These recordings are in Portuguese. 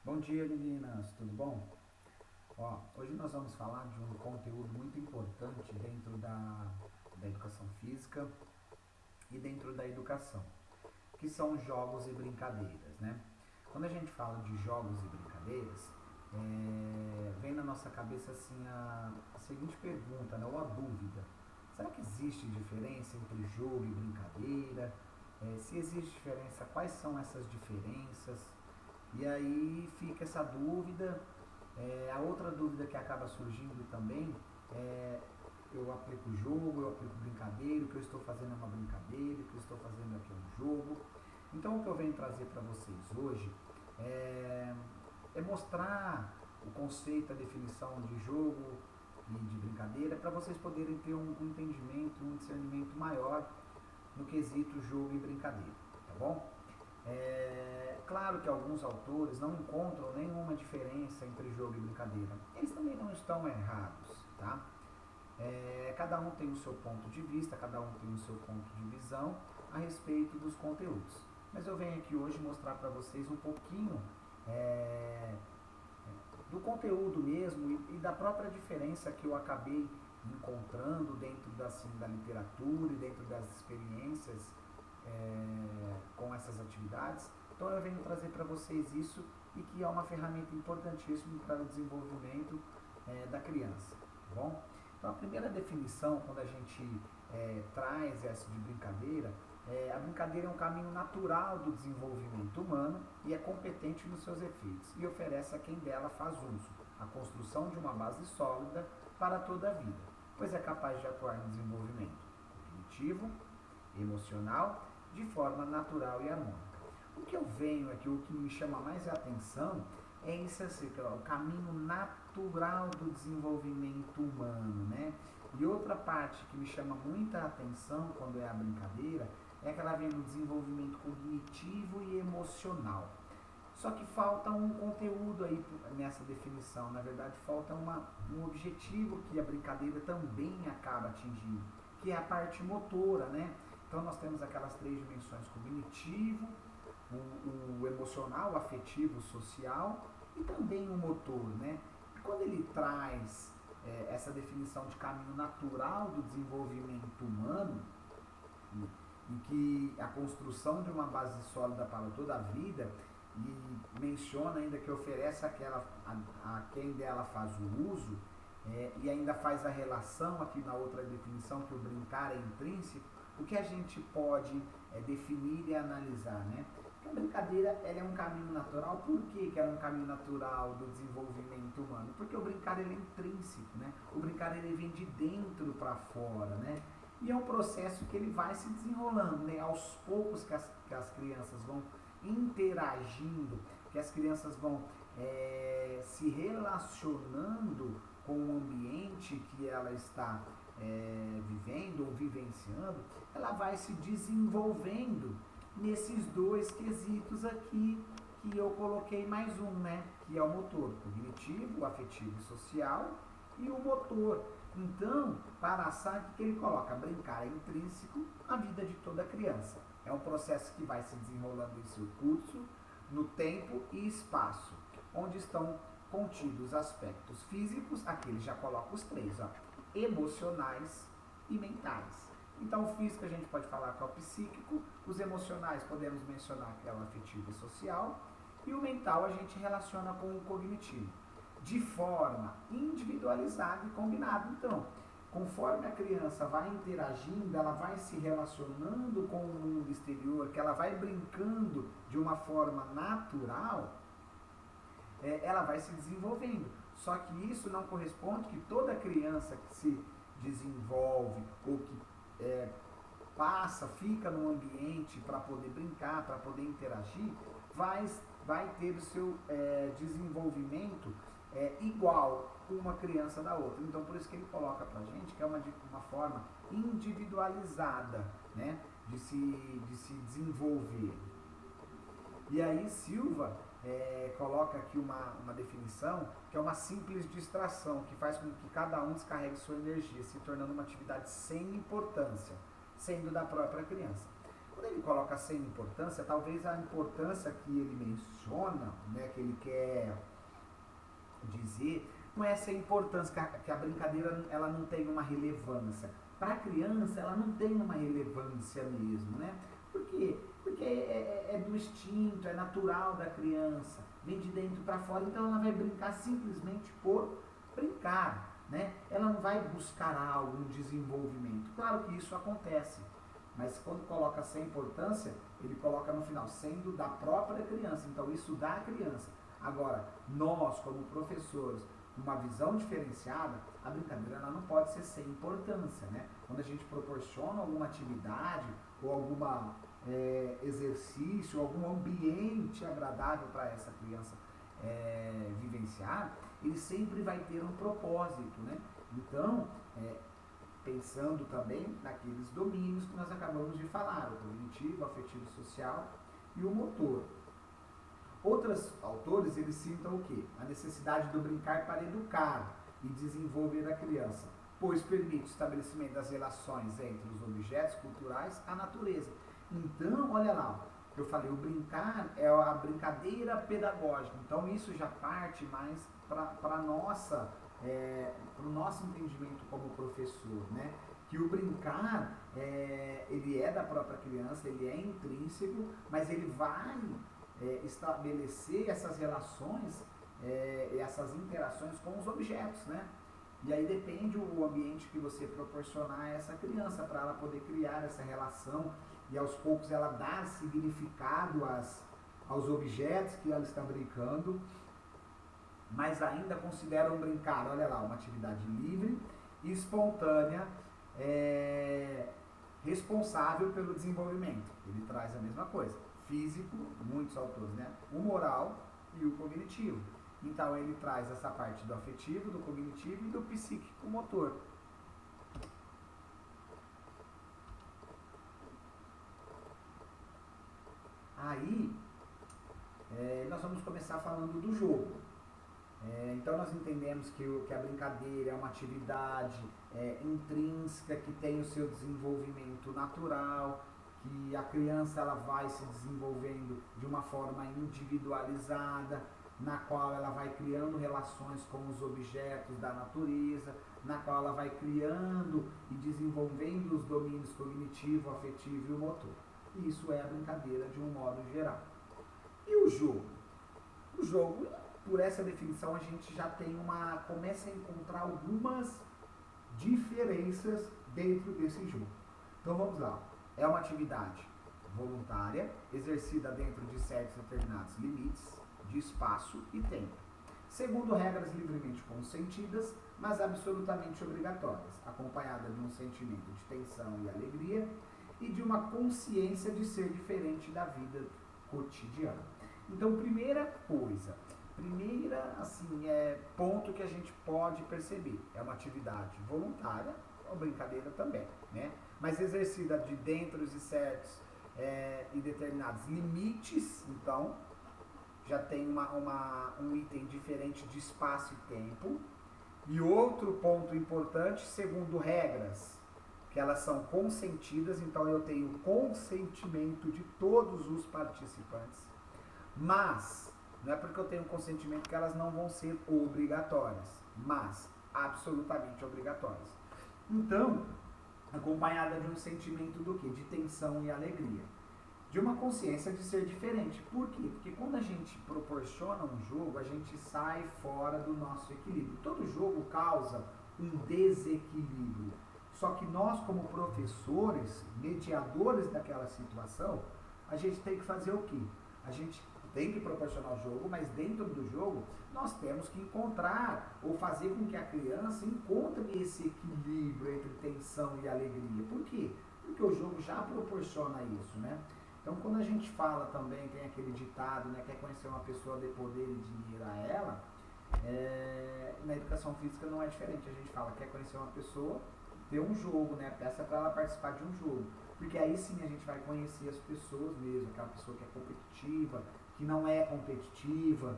Bom dia, meninas, tudo bom? Hoje nós vamos falar de um conteúdo muito importante dentro da educação física e dentro da educação, que são jogos e brincadeiras, né? Quando a gente fala de jogos e brincadeiras, vem na nossa cabeça assim a seguinte pergunta, né, ou a dúvida: será que existe diferença entre jogo e brincadeira? Se existe diferença, quais são essas diferenças? E aí fica essa dúvida. A outra dúvida que acaba surgindo também é: eu aplico jogo, eu aplico brincadeira, o que eu estou fazendo é uma brincadeira, o que eu estou fazendo aqui é um jogo. Então o que eu venho trazer para vocês hoje é, é mostrar o conceito, a definição de jogo e de brincadeira para vocês poderem ter um entendimento, um discernimento maior no quesito jogo e brincadeira, tá bom? Claro que alguns autores não encontram nenhuma diferença entre jogo e brincadeira. Eles também não estão errados, tá? Cada um tem o seu ponto de vista, cada um tem o seu ponto de visão a respeito dos conteúdos. Mas eu venho aqui hoje mostrar para vocês um pouquinho é, do conteúdo mesmo e da própria diferença que eu acabei encontrando dentro da literatura e dentro das experiências com essas atividades. Então eu venho trazer para vocês isso e que é uma ferramenta importantíssima para o desenvolvimento da criança, tá bom? Então a primeira definição, quando a gente traz essa de brincadeira, a brincadeira é um caminho natural do desenvolvimento humano e é competente nos seus efeitos e oferece a quem dela faz uso a construção de uma base sólida para toda a vida, pois é capaz de atuar no desenvolvimento cognitivo, emocional, de forma natural e harmônica. O que eu venho aqui, o que me chama mais a atenção é isso assim, que é o caminho natural do desenvolvimento humano, né? E outra parte que me chama muita atenção quando é a brincadeira é que ela vem no desenvolvimento cognitivo e emocional. Só que falta um conteúdo aí nessa definição, na verdade falta um objetivo que a brincadeira também acaba atingindo, que é a parte motora, né? Então nós temos aquelas três dimensões: cognitivo, o emocional, o afetivo, o social e também o motor, né? E quando ele traz essa definição de caminho natural do desenvolvimento humano, em que a construção de uma base sólida para toda a vida, e menciona ainda que oferece a quem dela faz o uso, e ainda faz a relação aqui na outra definição que o brincar é intrínseco, o que a gente pode definir e analisar, né? Que a brincadeira ela é um caminho natural. Por que ela é um caminho natural do desenvolvimento humano? Porque o brincar ele é intrínseco, né? O brincar ele vem de dentro para fora, né? E é um processo que ele vai se desenrolando, né? Aos poucos que as crianças vão interagindo, que as crianças vão se relacionando com o ambiente que ela está vivendo ou vivenciando, ela vai se desenvolvendo nesses dois quesitos aqui que eu coloquei mais um, né? Que é o motor cognitivo, afetivo e social e o motor. Então, para a SAG, que ele coloca? Brincar é intrínseco à vida de toda criança. É um processo que vai se desenrolando em seu curso, no tempo e espaço, onde estão contidos aspectos físicos, aqui ele já coloca os três, ó, emocionais e mentais. Então, o físico a gente pode falar que é o psíquico, os emocionais podemos mencionar que é o afetivo e social, e o mental a gente relaciona com o cognitivo, de forma individualizada e combinada. Então, conforme a criança vai interagindo, ela vai se relacionando com o mundo exterior, que ela vai brincando de uma forma natural, ela vai se desenvolvendo. Só que isso não corresponde que toda criança que se desenvolve ou que fica no ambiente para poder brincar, para poder interagir, vai ter o seu desenvolvimento igual uma criança da outra. Então, por isso que ele coloca para a gente que é uma forma individualizada, né, de se desenvolver. E aí Silva coloca aqui uma definição que é uma simples distração, que faz com que cada um descarregue sua energia, se tornando uma atividade sem importância, sendo da própria criança. Quando ele coloca sem importância, talvez a importância que ele menciona, né, que ele quer dizer, não é essa importância, que a brincadeira ela não tem uma relevância. Para a criança, ela não tem uma relevância mesmo, né? Por quê? Porque é do instinto, é natural da criança, vem de dentro para fora, então ela vai brincar simplesmente por brincar, né? Ela não vai buscar algo, um desenvolvimento. Claro que isso acontece, mas quando coloca sem importância, ele coloca no final, sendo da própria criança, então isso dá à criança. Agora, nós como professores, uma visão diferenciada, a brincadeira ela não pode ser sem importância, né? Quando a gente proporciona alguma atividade ou alguma exercício, algum ambiente agradável para essa criança vivenciar, ele sempre vai ter um propósito, né? Então, pensando também naqueles domínios que nós acabamos de falar, o cognitivo, o afetivo e social e o motor. Outros autores, eles citam o quê? A necessidade do brincar para educar e desenvolver a criança, pois permite o estabelecimento das relações entre os objetos culturais e a natureza. Então, olha lá, eu falei, o brincar é a brincadeira pedagógica, então isso já parte mais para o nosso entendimento como professor, né? Que o brincar, ele é da própria criança, ele é intrínseco, mas ele vai estabelecer essas relações, essas interações com os objetos, né? E aí depende o ambiente que você proporcionar a essa criança para ela poder criar essa relação e aos poucos ela dar significado aos objetos que ela está brincando, mas ainda consideram brincar, olha lá, uma atividade livre e espontânea, responsável pelo desenvolvimento. Ele traz a mesma coisa. Físico, muitos autores, né? O moral e o cognitivo. Então ele traz essa parte do afetivo, do cognitivo e do psíquico motor. Aí nós vamos começar falando do jogo. Então nós entendemos que a brincadeira é uma atividade intrínseca, que tem o seu desenvolvimento natural, que a criança ela vai se desenvolvendo de uma forma individualizada, na qual ela vai criando relações com os objetos da natureza, na qual ela vai criando e desenvolvendo os domínios cognitivo, afetivo e o motor. E isso é a brincadeira de um modo geral. E o jogo? O jogo, por essa definição, a gente já começa a encontrar algumas diferenças dentro desse jogo. Então vamos lá. É uma atividade voluntária, exercida dentro de certos determinados limites de espaço e tempo, segundo regras livremente consentidas, mas absolutamente obrigatórias, acompanhada de um sentimento de tensão e alegria e de uma consciência de ser diferente da vida cotidiana. Então, primeira coisa, ponto que a gente pode perceber, é uma atividade voluntária, ou brincadeira também, né? Mas exercida de dentro de certos e determinados limites, então já tem um item diferente de espaço e tempo. E outro ponto importante, segundo regras, que elas são consentidas, então eu tenho consentimento de todos os participantes, mas não é porque eu tenho consentimento que elas não vão ser obrigatórias, mas absolutamente obrigatórias. Então, acompanhada de um sentimento do quê? De tensão e alegria. De uma consciência de ser diferente. Por quê? Porque quando a gente proporciona um jogo, a gente sai fora do nosso equilíbrio. Todo jogo causa um desequilíbrio. Só que nós, como professores, mediadores daquela situação, a gente tem que fazer o quê? A gente tem que proporcionar o jogo, mas dentro do jogo nós temos que encontrar ou fazer com que a criança encontre esse equilíbrio entre tensão e alegria. Por quê? Porque o jogo já proporciona isso, né? Então, quando a gente fala também, tem aquele ditado, né, quer conhecer uma pessoa, dê poder e dinheiro a ela, na educação física não é diferente. A gente fala, quer conhecer uma pessoa, dê um jogo, né, peça para ela participar de um jogo. Porque aí sim a gente vai conhecer as pessoas mesmo, aquela pessoa que é competitiva, que não é competitiva,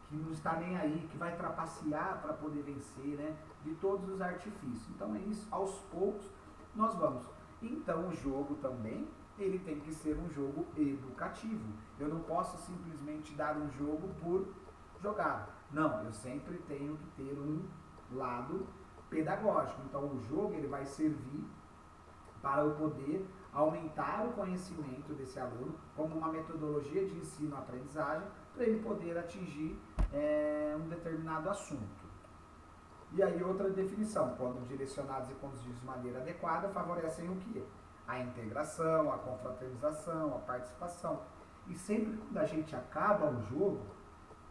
que não está nem aí, que vai trapacear para poder vencer, né, de todos os artifícios. Então é isso, aos poucos nós vamos. Então o jogo também, ele tem que ser um jogo educativo. Eu não posso simplesmente dar um jogo por jogar. Não, eu sempre tenho que ter um lado pedagógico. Então o jogo ele vai servir para eu poder aumentar o conhecimento desse aluno como uma metodologia de ensino-aprendizagem para ele poder atingir um determinado assunto. E aí outra definição, quando direcionados e conduzidos de maneira adequada, favorecem o quê? A integração, a confraternização, a participação. E sempre quando a gente acaba o jogo,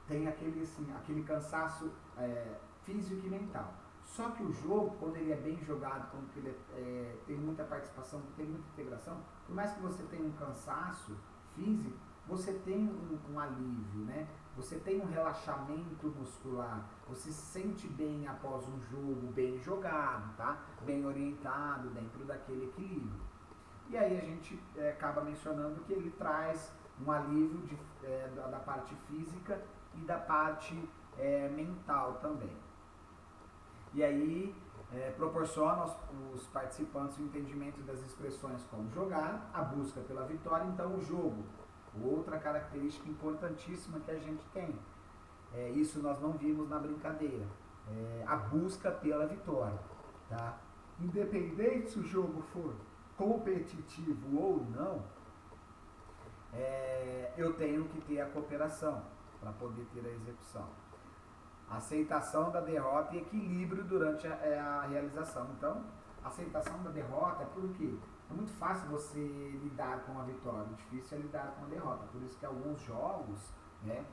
tem aquele cansaço físico e mental. Só que o jogo, quando ele é bem jogado, quando ele tem muita participação, tem muita integração, por mais que você tenha um cansaço físico, você tem um alívio, né? Você tem um relaxamento muscular, você se sente bem após um jogo bem jogado, tá? Bem orientado, dentro daquele equilíbrio. E aí a gente acaba mencionando que ele traz um alívio da parte física e da parte mental também. E aí proporciona aos participantes o entendimento das expressões como jogar, a busca pela vitória, então o jogo. Outra característica importantíssima que a gente tem. Isso nós não vimos na brincadeira. A busca pela vitória. Tá? Independente se o jogo for competitivo ou não, eu tenho que ter a cooperação para poder ter a execução. Aceitação da derrota e equilíbrio durante a realização. Então, aceitação da derrota, por quê? É muito fácil você lidar com a vitória, difícil é lidar com a derrota. Por isso que alguns jogos, né,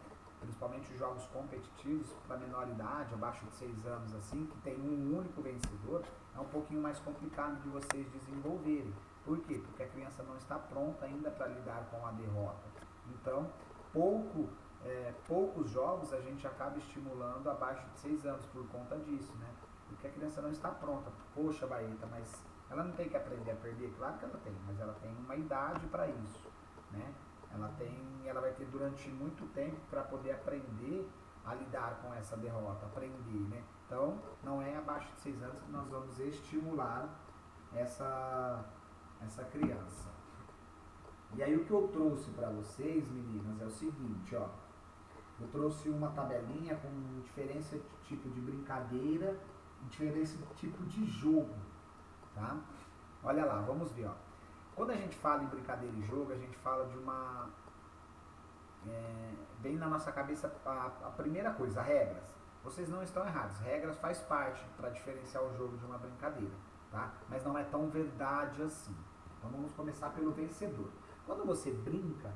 principalmente os jogos competitivos para menor idade, abaixo de 6 anos, assim, que tem um único vencedor, é um pouquinho mais complicado de vocês desenvolverem. Por quê? Porque a criança não está pronta ainda para lidar com a derrota. Então, poucos jogos a gente acaba estimulando abaixo de 6 anos por conta disso, né? Porque a criança não está pronta. Poxa, Baeta, mas ela não tem que aprender a perder? Claro que ela tem, mas ela tem uma idade para isso, né? Ela vai ter durante muito tempo para poder aprender a lidar com essa derrota, aprender, né? Então, não é abaixo de 6 anos que nós vamos estimular essa criança. E aí o que eu trouxe para vocês, meninas, é o seguinte, ó. Eu trouxe uma tabelinha com diferença de tipo de brincadeira e diferença de tipo de jogo, tá? Olha lá, vamos ver, ó. Quando a gente fala em brincadeira e jogo, a gente fala de uma... vem na nossa cabeça a primeira coisa, regras. Vocês não estão errados, regras faz parte para diferenciar o jogo de uma brincadeira, tá? Mas não é tão verdade assim. Então vamos começar pelo vencedor. Quando você brinca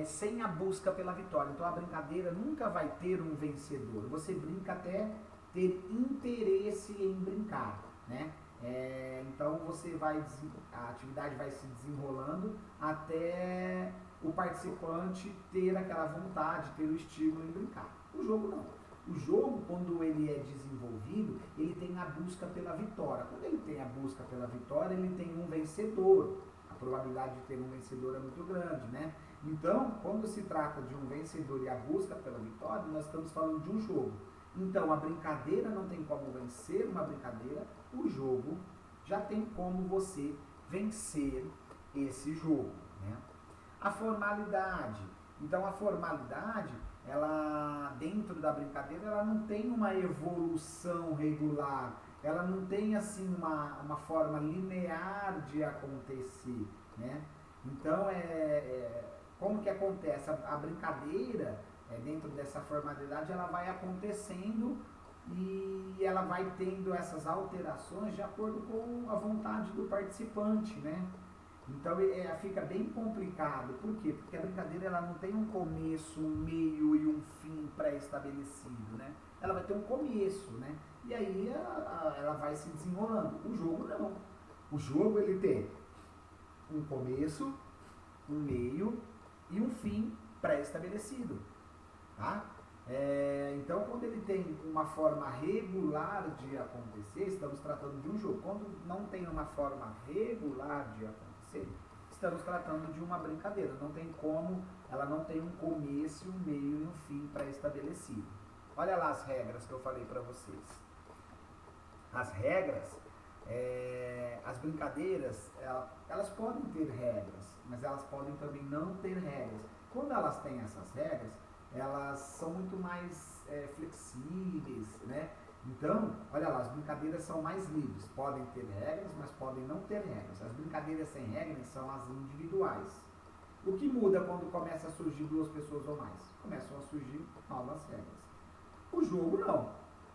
sem a busca pela vitória. Então a brincadeira nunca vai ter um vencedor. Você brinca até ter interesse em brincar, né? Então a atividade vai se desenrolando até o participante ter aquela vontade, ter o estímulo em brincar. O jogo não. O jogo, quando ele é desenvolvido, ele tem a busca pela vitória. Quando ele tem a busca pela vitória, ele tem um vencedor. A probabilidade de ter um vencedor é muito grande, né? Então, quando se trata de um vencedor e a busca pela vitória, nós estamos falando de um jogo. Então, a brincadeira não tem como vencer uma brincadeira, o jogo já tem como você vencer esse jogo, né? A formalidade. Então, a formalidade, ela, dentro da brincadeira, ela não tem uma evolução regular, ela não tem, assim, uma forma linear de acontecer, né? Então, como que acontece? A brincadeira, dentro dessa formalidade, ela vai acontecendo e ela vai tendo essas alterações de acordo com a vontade do participante, né? Então fica bem complicado. Por quê? Porque a brincadeira ela não tem um começo, um meio e um fim pré-estabelecido, né? Ela vai ter um começo, né? E aí ela vai se desenrolando. O jogo não. O jogo ele tem um começo, um meio e um fim pré-estabelecido, tá? Então, quando ele tem uma forma regular de acontecer, estamos tratando de um jogo. Quando não tem uma forma regular de acontecer, estamos tratando de uma brincadeira. Não tem como, ela não tem um começo, um meio e um fim pré-estabelecido. Olha lá as regras que eu falei para vocês. As regras As brincadeiras, elas podem ter regras, mas elas podem também não ter regras. Quando elas têm essas regras, elas são muito mais flexíveis, né? Então, olha lá, as brincadeiras são mais livres. Podem ter regras, mas podem não ter regras. As brincadeiras sem regras são as individuais. O que muda quando começa a surgir duas pessoas ou mais? Começam a surgir novas regras. O jogo não.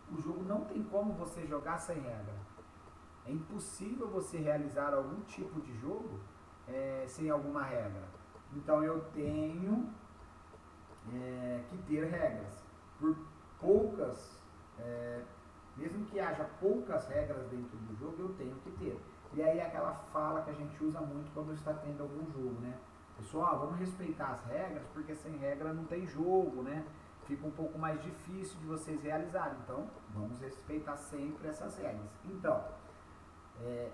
O jogo não tem como você jogar sem regra. É impossível você realizar algum tipo de jogo sem alguma regra. Então eu tenho que ter regras. Por poucas, mesmo que haja poucas regras dentro do jogo, eu tenho que ter. E aí é aquela fala que a gente usa muito quando está tendo algum jogo, né? Pessoal, vamos respeitar as regras, porque sem regra não tem jogo, né? Fica um pouco mais difícil de vocês realizarem. Então, vamos respeitar sempre essas regras. Então,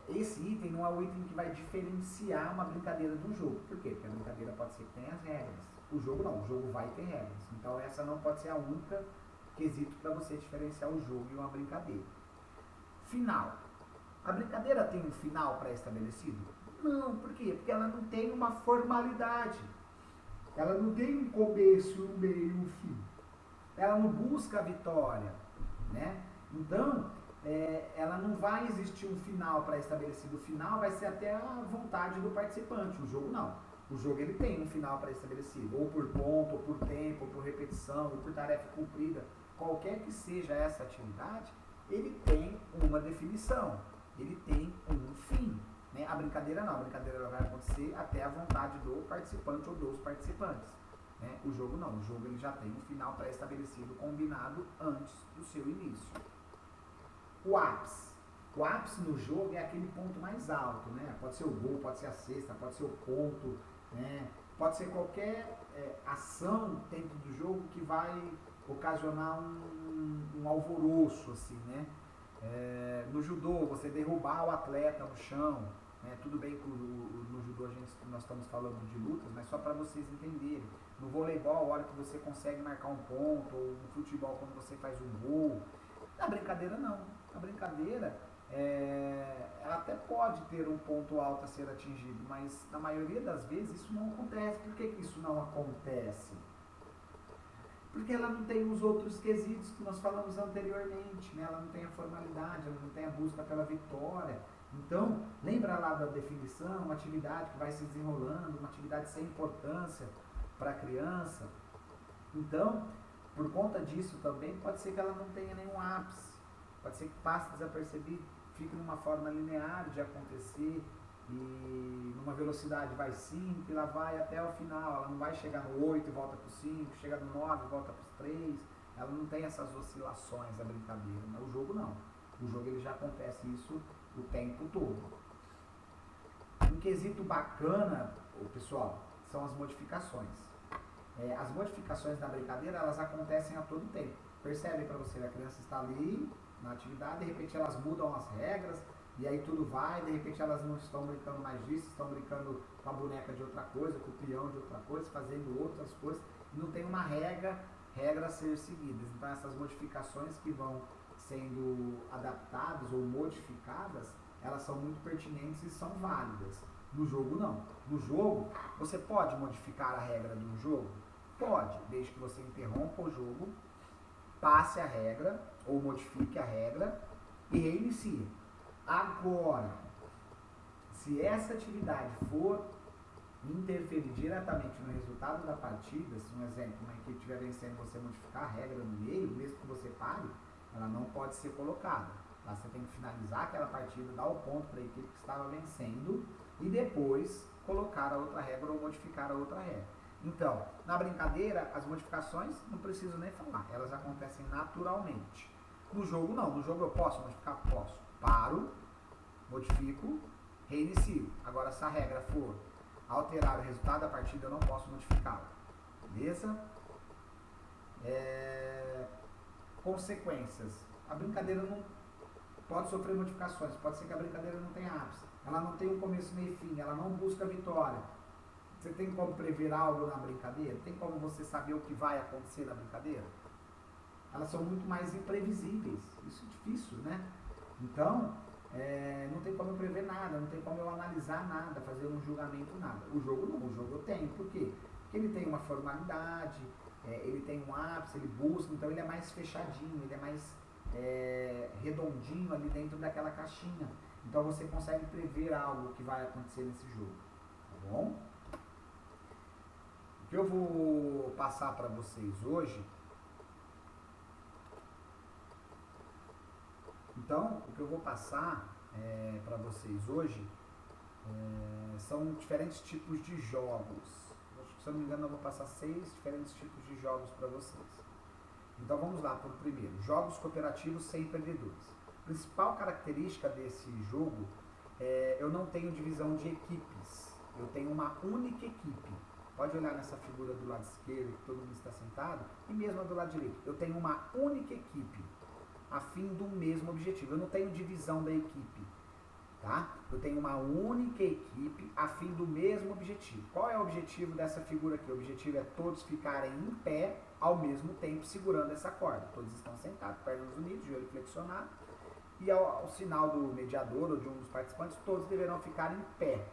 esse item não é o item que vai diferenciar uma brincadeira do jogo. Por quê? Porque a brincadeira pode ser que tenha as regras. O jogo não, o jogo vai ter regras. Então, essa não pode ser a única quesito para você diferenciar o jogo e uma brincadeira. Final. A brincadeira tem um final pré-estabelecido? Não, por quê? Porque ela não tem uma formalidade. Ela não tem um começo, um meio, um fim. Ela não busca a vitória, né? Então, ela não vai existir um final pré-estabelecido. O final vai ser até a vontade do participante. O jogo não. O jogo ele tem um final pré-estabelecido, ou por ponto, ou por tempo, ou por repetição, ou por tarefa cumprida. Qualquer que seja essa atividade, ele tem uma definição. Ele tem um fim. Né? A brincadeira não. A brincadeira ela vai acontecer até a vontade do participante ou dos participantes. Né? O jogo não. O jogo ele já tem um final pré-estabelecido, combinado antes do seu início. O ápice. O ápice no jogo é aquele ponto mais alto, né? Pode ser o gol, pode ser a cesta, pode ser o ponto, né? Pode ser qualquer ação dentro do jogo que vai ocasionar um alvoroço, assim, né? No judô, você derrubar o atleta no chão, né? Tudo bem que no judô nós estamos falando de lutas, mas só para vocês entenderem. No voleibol, a hora que você consegue marcar um ponto, ou no futebol, quando você faz um gol. Na brincadeira, não. A brincadeira, ela até pode ter um ponto alto a ser atingido, mas na maioria das vezes isso não acontece. Por que isso não acontece? Porque ela não tem os outros quesitos que nós falamos anteriormente, né? Ela não tem a formalidade, ela não tem a busca pela vitória. Então, lembra lá da definição, uma atividade que vai se desenrolando, uma atividade sem importância para a criança. Então, por conta disso também, pode ser que ela não tenha nenhum ápice. Pode ser que passe desapercebido, fique numa forma linear de acontecer e numa velocidade vai 5 e ela vai até o final. Ela não vai chegar no 8 e volta para o 5, chega no 9 e volta para os 3. Ela não tem essas oscilações da brincadeira. Né? O jogo não. O jogo ele já acontece isso o tempo todo. Um quesito bacana, pessoal, são as modificações. As modificações da brincadeira, elas acontecem a todo tempo. Percebe para você, a criança está ali na atividade, de repente elas mudam as regras, e aí tudo vai, de repente elas não estão brincando mais disso, estão brincando com a boneca de outra coisa, com o peão de outra coisa, fazendo outras coisas, e não tem uma regra a ser seguidas. Então essas modificações que vão sendo adaptadas ou modificadas, elas são muito pertinentes e são válidas. No jogo não. No jogo, você pode modificar a regra de um jogo? Pode, desde que você interrompa o jogo, passe a regra, ou modifique a regra, e reinicie. Agora, se essa atividade for interferir diretamente no resultado da partida, se um exemplo, uma equipe estiver vencendo, você modificar a regra no meio, mesmo que você pare, ela não pode ser colocada. Tá? Você tem que finalizar aquela partida, dar o ponto para a equipe que estava vencendo, e depois colocar a outra regra ou modificar a outra regra. Então, na brincadeira, as modificações não preciso nem falar, elas acontecem naturalmente. No jogo não, no jogo eu posso modificar? Posso. Paro, modifico, reinicio. Agora, se a regra for alterar o resultado da partida, eu não posso modificá-la. Beleza? Consequências. A brincadeira não pode sofrer modificações, pode ser que a brincadeira não tenha ápice, ela não tem um começo, meio e fim, ela não busca vitória. Você tem como prever algo na brincadeira? Tem como você saber o que vai acontecer na brincadeira? Elas são muito mais imprevisíveis, isso é difícil, né? Então, não tem como eu prever nada, não tem como eu analisar nada, fazer um julgamento, nada. O jogo não, o jogo eu tenho. Por quê? Porque ele tem uma formalidade, ele tem um ápice, ele busca, então ele é mais fechadinho, ele é mais redondinho ali dentro daquela caixinha. Então você consegue prever algo que vai acontecer nesse jogo, tá bom? O que eu vou passar para vocês hoje, então, o que eu vou passar para vocês hoje são diferentes tipos de jogos. Se eu não me engano, eu vou passar 6 diferentes tipos de jogos para vocês. Então vamos lá para o primeiro, jogos cooperativos sem perdedores. A principal característica desse jogo eu não tenho divisão de equipes, eu tenho uma única equipe. Pode olhar nessa figura do lado esquerdo, que todo mundo está sentado, e mesmo do lado direito. Eu tenho uma única equipe, a fim do mesmo objetivo. Eu não tenho divisão da equipe, tá? Eu tenho uma única equipe, a fim do mesmo objetivo. Qual é o objetivo dessa figura aqui? O objetivo é todos ficarem em pé, ao mesmo tempo, segurando essa corda. Todos estão sentados, pernas unidas, joelho flexionado. E ao sinal do mediador ou de um dos participantes, todos deverão ficar em pé.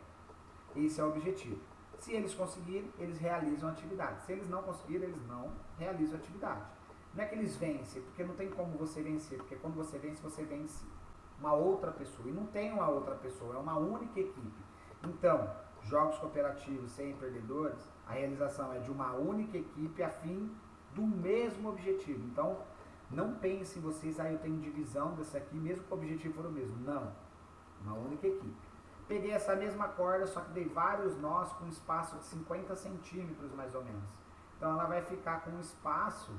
Esse é o objetivo. Se eles conseguirem, eles realizam a atividade. Se eles não conseguirem, eles não realizam a atividade. Não é que eles vencem, porque não tem como você vencer, porque quando você vence uma outra pessoa. E não tem uma outra pessoa, é uma única equipe. Então, jogos cooperativos sem perdedores, a realização é de uma única equipe a fim do mesmo objetivo. Então, não pensem vocês, eu tenho divisão dessa aqui, mesmo que o objetivo for o mesmo. Não, uma única equipe. Peguei essa mesma corda, só que dei vários nós com um espaço de 50 centímetros mais ou menos. Então ela vai ficar com um espaço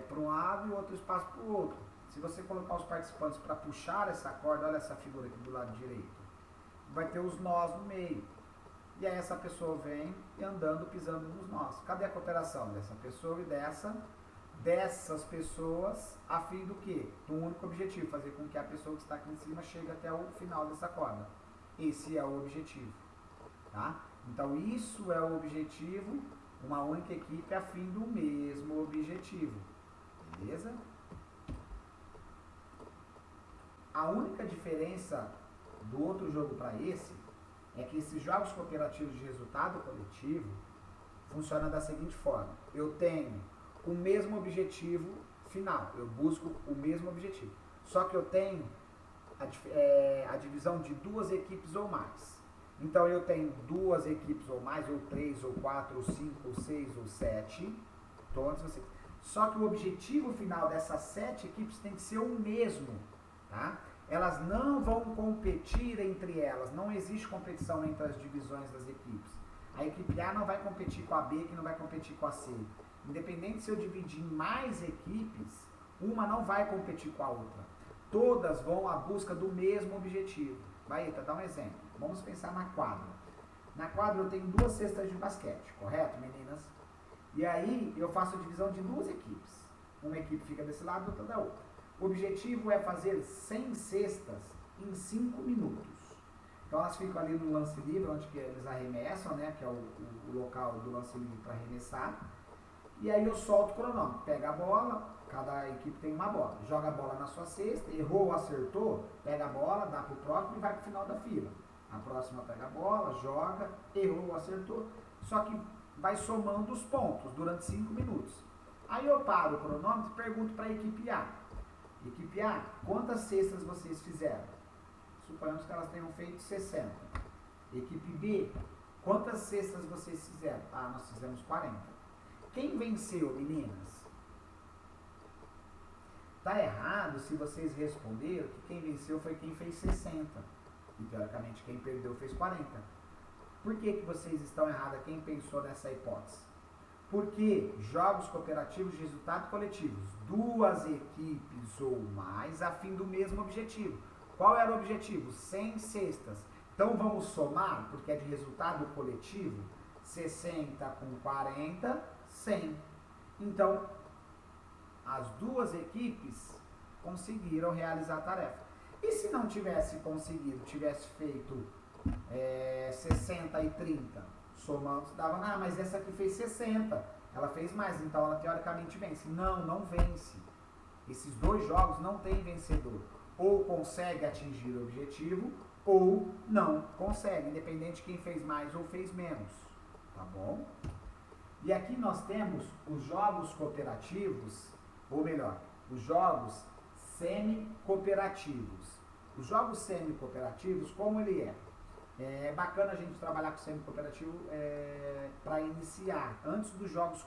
para um lado e outro espaço para o outro. Se você colocar os participantes para puxar essa corda, olha essa figura aqui do lado direito, vai ter os nós no meio. E aí essa pessoa vem e andando, pisando nos nós. Cadê a cooperação dessa pessoa e dessas pessoas a fim do quê? Do único objetivo, fazer com que a pessoa que está aqui em cima chegue até o final dessa corda. Esse é o objetivo, tá? Então isso é o objetivo, uma única equipe a fim do mesmo objetivo, beleza? A única diferença do outro jogo para esse é que esses jogos cooperativos de resultado coletivo funcionam da seguinte forma: eu tenho o mesmo objetivo final, eu busco o mesmo objetivo, só que eu tenho a divisão de 2 equipes ou mais. Então eu tenho 2 equipes ou mais, ou 3, ou 4, ou 5, ou 6, ou 7, todos vocês. Só que o objetivo final dessas 7 equipes tem que ser o mesmo, tá? Elas não vão competir entre elas, não existe competição entre as divisões das equipes. A equipe A não vai competir com a B, que não vai competir com a C. Independente se eu dividir em mais equipes, uma não vai competir com a outra. Todas vão à busca do mesmo objetivo. Baeta, dá um exemplo. Vamos pensar na quadra. Na quadra eu tenho 2 cestas de basquete, correto, meninas? E aí eu faço a divisão de 2 equipes. Uma equipe fica desse lado, outra da outra. O objetivo é fazer 100 cestas em 5 minutos. Então elas ficam ali no lance livre, onde que eles arremessam, né, que é o local do lance livre para arremessar. E aí eu solto o cronômetro. Pega a bola, cada equipe tem uma bola. Joga a bola na sua cesta, errou ou acertou, pega a bola, dá para o próximo e vai para o final da fila. A próxima pega a bola, joga, errou ou acertou. Só que vai somando os pontos durante 5 minutos. Aí eu paro o cronômetro e pergunto para a equipe A. Equipe A, quantas cestas vocês fizeram? Suponhamos que elas tenham feito 60. Equipe B, quantas cestas vocês fizeram? Ah, nós fizemos 40. Quem venceu, meninas? Tá errado se vocês responderam que quem venceu foi quem fez 60. E teoricamente quem perdeu fez 40. Por que vocês estão errados? Quem pensou nessa hipótese? Porque jogos cooperativos de resultado coletivos, 2 equipes ou mais a fim do mesmo objetivo. Qual era o objetivo? 100 cestas. Então vamos somar, porque é de resultado coletivo, 60 com 40, 100. Então, as 2 equipes conseguiram realizar a tarefa. E se não tivesse conseguido, tivesse feito 60 e 30? Somando, dava, mas essa aqui fez 60, ela fez mais, então ela teoricamente vence. Não, não vence. Esses 2 jogos não tem vencedor. ou consegue atingir o objetivo, ou não consegue, independente de quem fez mais ou fez menos, tá bom? E aqui nós temos os jogos cooperativos, ou melhor, os jogos semi-cooperativos. Os jogos semi-cooperativos, como ele é? É bacana a gente trabalhar com semi-cooperativo para iniciar, antes dos jogos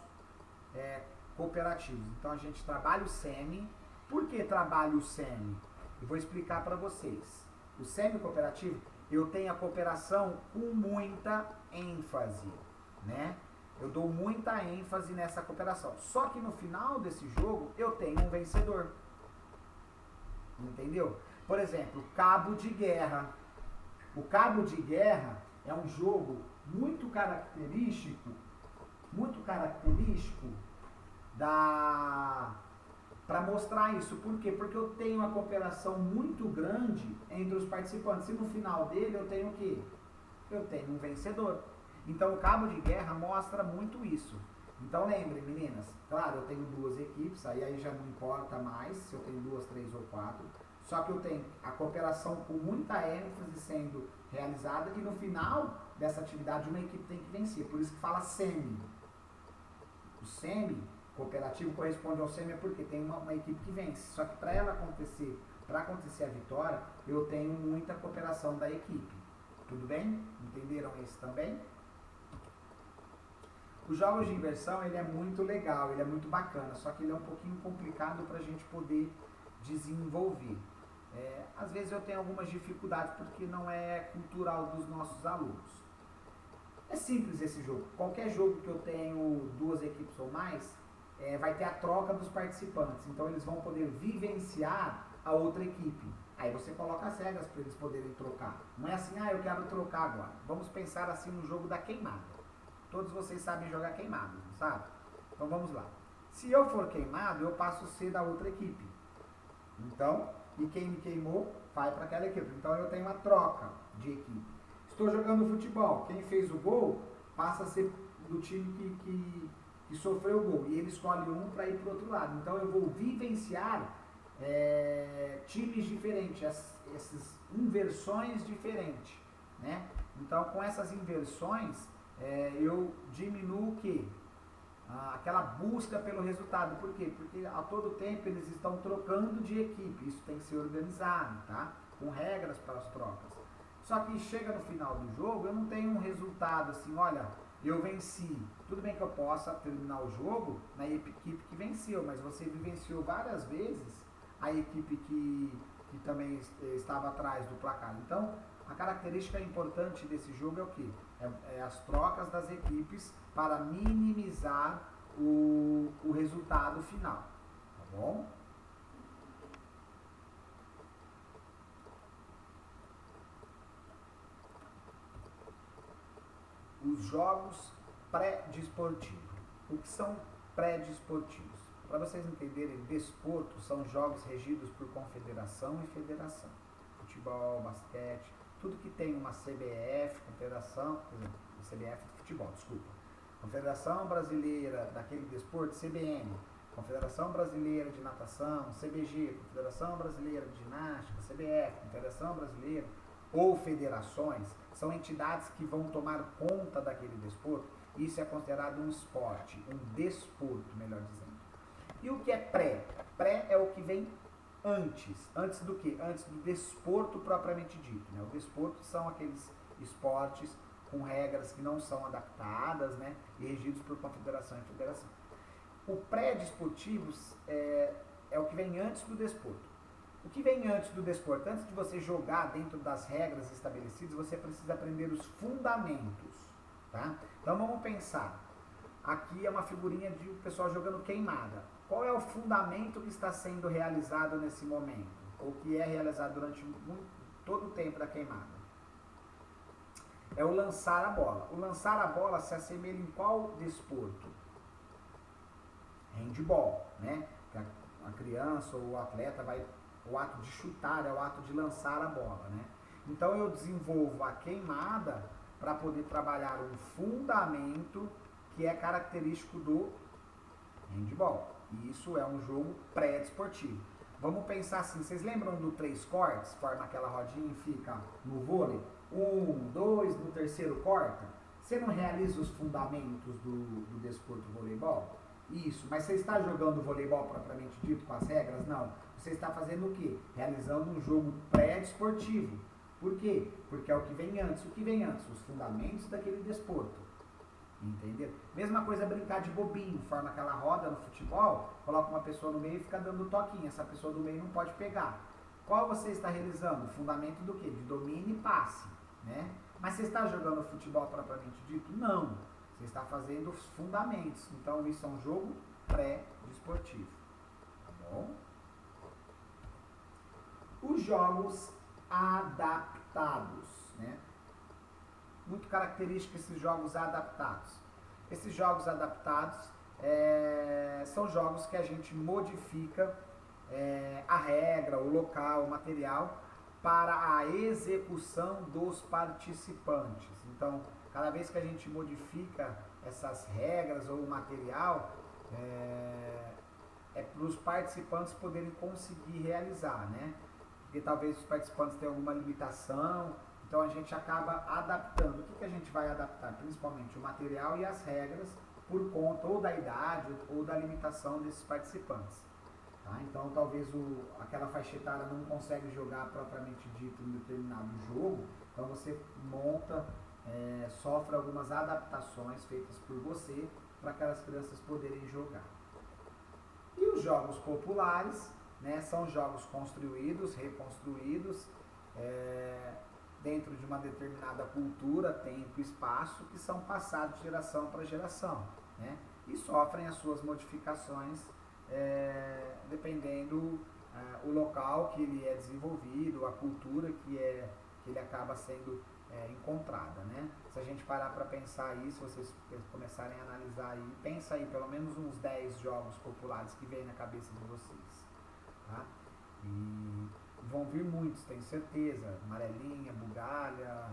cooperativos. Então a gente trabalha o semi. Por que trabalho o semi? Eu vou explicar para vocês. O semi-cooperativo, eu tenho a cooperação com muita ênfase, né? Eu dou muita ênfase nessa cooperação. Só que no final desse jogo, eu tenho um vencedor. Entendeu? Por exemplo, Cabo de Guerra. O Cabo de Guerra é um jogo muito característico para mostrar isso. Por quê? Porque eu tenho uma cooperação muito grande entre os participantes. E no final dele eu tenho o quê? Eu tenho um vencedor. Então o Cabo de Guerra mostra muito isso. Então lembrem, meninas, claro, eu tenho duas equipes, aí já não importa mais se eu tenho 2, 3 ou 4. Só que eu tenho a cooperação com muita ênfase sendo realizada e no final dessa atividade uma equipe tem que vencer. Por isso que fala semi. O semi cooperativo corresponde ao semi porque tem uma equipe que vence. Só que para acontecer a vitória, eu tenho muita cooperação da equipe. Tudo bem? Entenderam esse também? Os jogos de inversão, ele é muito legal, ele é muito bacana, só que ele é um pouquinho complicado para a gente poder desenvolver. Às vezes eu tenho algumas dificuldades porque não é cultural dos nossos alunos. É simples esse jogo. Qualquer jogo que eu tenho 2 equipes ou mais, vai ter a troca dos participantes. Então eles vão poder vivenciar a outra equipe. Aí você coloca as regras para eles poderem trocar. Não é assim, eu quero trocar agora. Vamos pensar assim no jogo da queimada. Todos vocês sabem jogar queimado, não sabe? Então vamos lá. Se eu for queimado, eu passo a ser da outra equipe. Então, e quem me queimou, vai para aquela equipe. Então eu tenho uma troca de equipe. Estou jogando futebol. Quem fez o gol, passa a ser do time que sofreu o gol. E ele escolhe um para ir para o outro lado. Então eu vou vivenciar times diferentes, essas inversões diferentes, né? Então com essas inversões, eu diminuo o quê? Aquela busca pelo resultado. Por quê? Porque a todo tempo eles estão trocando de equipe. Isso tem que ser organizado, tá? Com regras para as trocas. Só que chega no final do jogo, eu não tenho um resultado assim, olha, eu venci. Tudo bem que eu possa terminar o jogo na equipe que venceu, mas você vivenciou várias vezes a equipe que também estava atrás do placar. Então, a característica importante desse jogo é o quê? É as trocas das equipes para minimizar o resultado final, tá bom? Os jogos pré-desportivos. O que são pré-desportivos? Para vocês entenderem, desporto são jogos regidos por confederação e federação. Futebol, basquete, tudo que tem uma CBF, confederação, por exemplo, CBF de futebol, desculpa. Confederação Brasileira daquele desporto, CBN. Confederação Brasileira de Natação, CBG. Confederação Brasileira de Ginástica, CBF. Confederação Brasileira ou federações são entidades que vão tomar conta daquele desporto. Isso é considerado um esporte, um desporto, melhor dizendo. E o que é pré? Pré é o que vem antes. Antes do que? Antes do desporto propriamente dito, né? O desporto são aqueles esportes com regras que não são adaptadas, né? E regidos por confederação e federação. O pré-desportivo é o que vem antes do desporto. O que vem antes do desporto? Antes de você jogar dentro das regras estabelecidas, você precisa aprender os fundamentos, tá? Então vamos pensar. Aqui é uma figurinha de o pessoal jogando queimada. Qual é o fundamento que está sendo realizado nesse momento? Ou que é realizado durante todo o tempo da queimada? É o lançar a bola. O lançar a bola se assemelha em qual desporto? Handball, né? A criança ou o atleta vai... O ato de chutar é o ato de lançar a bola, né? Então eu desenvolvo a queimada para poder trabalhar um fundamento que é característico do handball. E isso é um jogo pré-desportivo. Vamos pensar assim, vocês lembram do 3 cortes? Forma aquela rodinha e fica no vôlei? 1, 2, no terceiro corta? Você não realiza os fundamentos do desporto voleibol? Isso, mas você está jogando voleibol propriamente dito com as regras? Não. Você está fazendo o quê? Realizando um jogo pré-desportivo. Por quê? Porque é o que vem antes. O que vem antes? Os fundamentos daquele desporto. Entendeu? Mesma coisa brincar de bobinho, forma aquela roda no futebol, coloca uma pessoa no meio e fica dando toquinho. Essa pessoa do meio não pode pegar. Qual você está realizando? Fundamento do quê? De domínio e passe, né? Mas você está jogando futebol propriamente dito? Não. Você está fazendo os fundamentos. Então isso é um jogo pré-desportivo. Tá bom? Os jogos adaptados, né? Muito característico esses jogos adaptados. Esses jogos adaptados são jogos que a gente modifica a regra, o local, o material para a execução dos participantes. Então, cada vez que a gente modifica essas regras ou o material, para os participantes poderem conseguir realizar, né? Porque talvez os participantes tenham alguma limitação, então a gente acaba adaptando. O que a gente vai adaptar? Principalmente o material e as regras por conta ou da idade ou da limitação desses participantes. Tá? Então talvez aquela faixa etária não consegue jogar propriamente dito em determinado jogo, então você monta, sofre algumas adaptações feitas por você para aquelas crianças poderem jogar. E os jogos populares, né, são jogos construídos, reconstruídos, dentro de uma determinada cultura, tempo e espaço, que são passados de geração para geração, né? E sofrem as suas modificações dependendo o local que ele é desenvolvido, a cultura que ele acaba sendo encontrada, né? Se a gente parar para pensar isso, vocês começarem a analisar aí, pensa aí pelo menos uns 10 jogos populares que vem na cabeça de vocês, tá? E vão vir muitos, tenho certeza. Amarelinha, bugalha,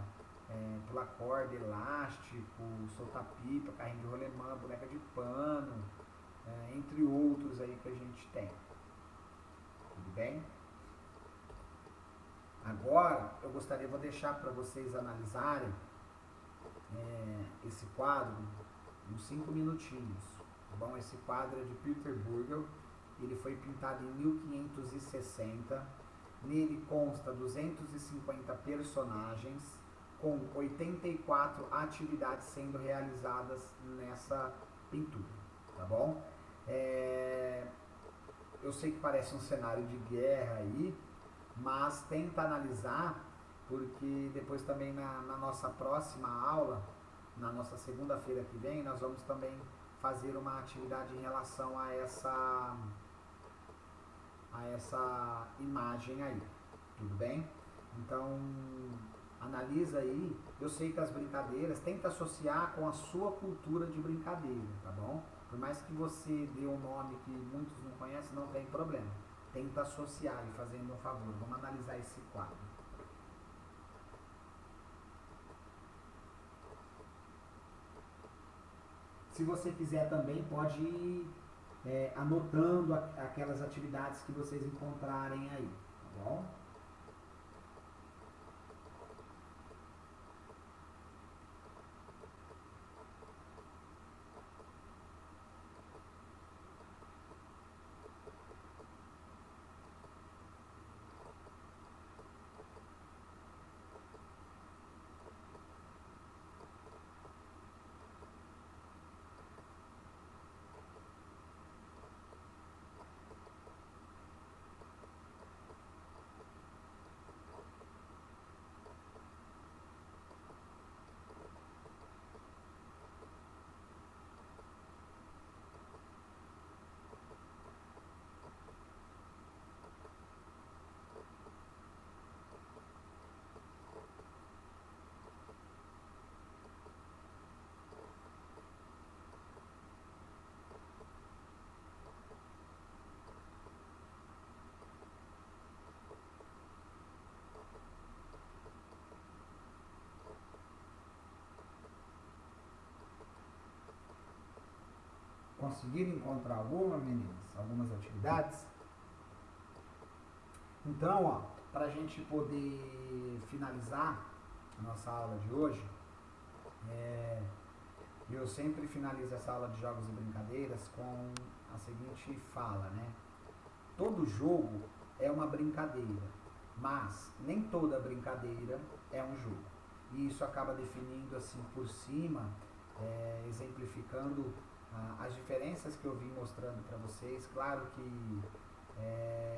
pular corda, elástico, soltar pipa, carrinho de rolemã, boneca de pano, entre outros aí que a gente tem. Tudo bem? Agora eu vou deixar para vocês analisarem esse quadro uns 5 minutinhos. Tá bom? Esse quadro é de Peter Bruegel, ele foi pintado em 1560. Nele consta 250 personagens com 84 atividades sendo realizadas nessa pintura, tá bom? Eu sei que parece um cenário de guerra aí, mas tenta analisar, porque depois também na nossa próxima aula, na nossa segunda-feira que vem, nós vamos também fazer uma atividade em relação a essa imagem aí, tudo bem? Então, analisa aí. Eu sei que as brincadeiras, tenta associar com a sua cultura de brincadeira, tá bom? Por mais que você dê um nome que muitos não conhecem, não tem problema. Tenta associar e fazendo um favor. Vamos analisar esse quadro. Se você quiser também, pode ir anotando aquelas atividades que vocês encontrarem aí, tá bom? Conseguiram encontrar alguma, meninas? Algumas atividades? Então, ó, para a gente poder finalizar a nossa aula de hoje, eu sempre finalizo essa aula de jogos e brincadeiras com a seguinte fala, né? Todo jogo é uma brincadeira, mas nem toda brincadeira é um jogo. E isso acaba definindo assim por cima, exemplificando as diferenças que eu vim mostrando para vocês. Claro que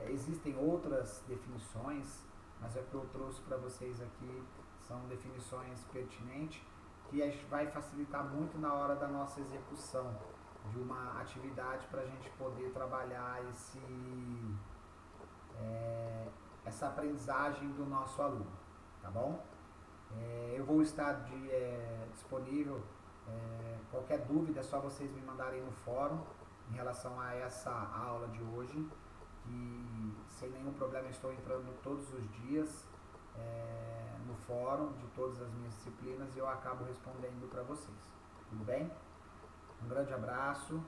existem outras definições, mas é que eu trouxe para vocês aqui são definições pertinentes que vai facilitar muito na hora da nossa execução de uma atividade para a gente poder trabalhar essa aprendizagem do nosso aluno, tá bom? Eu vou estar disponível, qualquer dúvida é só vocês me mandarem no fórum em relação a essa aula de hoje, que sem nenhum problema estou entrando todos os dias no fórum de todas as minhas disciplinas e eu acabo respondendo para vocês. Tudo bem? Um grande abraço,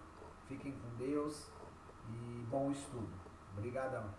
fiquem com Deus e bom estudo. Obrigadão.